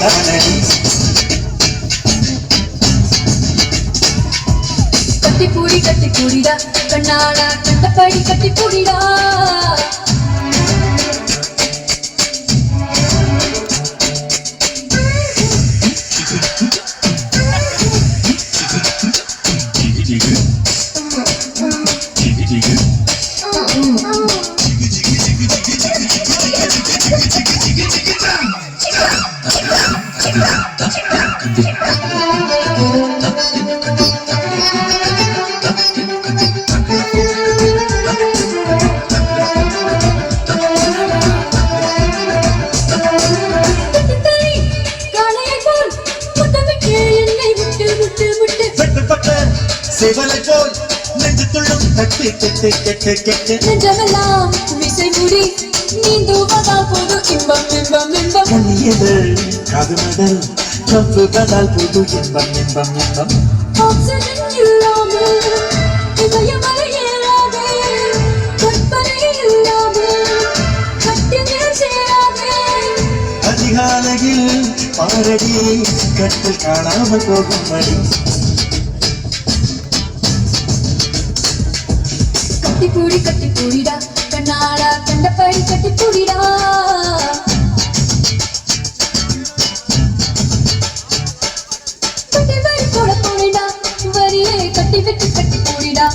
தானடி. கட்டி பூரிடா கண்ணாடா கண்டபடி கட்டி பூரிடா. சேவலை போல் நெஞ்சு துள்ளும் தட்டு கெட்டு கெட்டு கெட்டு நெஞ்சமெல்லாம் விசை முடி நீந்துவதால் போது இன்பம் இன்பம் இன்பம். கண்ணியதழ் காதுமடல் கம்புகளால் போது இன்பம் இன்பம் இன்பம். ஆக்சிஜன் இல்லாமல் இதயமலை ஏறாதே, கற்பனை இல்லாமல் கட்டினில் சேராதே. அதிகாலையில் பாரடி கட்டில் காணாமல் போகும் மடி. கட்டி பூரிடா கண்ணாடா கண்டபடி கட்டி பூரிடா. கட்டி வரி போட போரிடா வரியே கட்டி விட்டு கட்டி பூரிடா.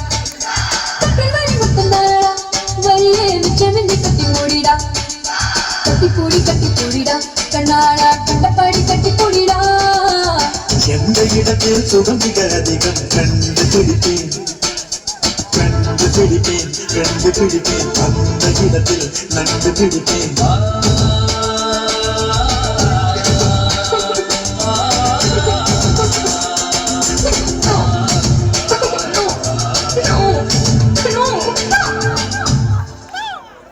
கட்டி வரி மட்டும் தானடா வரியே மிச்சமின்றி கட்டி மூடிடா. கட்டி பூரிடா கண்ணாடா கண்டபடி கட்டி பூரிடா. எந்த இடத்தில் சுகந்திகள் அதிகம் கண்டு பிடிப்பேன் கண்டு பிடிப்பேன் கண்டு பிடிப்பேன் அந்த இடத்தில் நண்டு பிடிப்பேன்.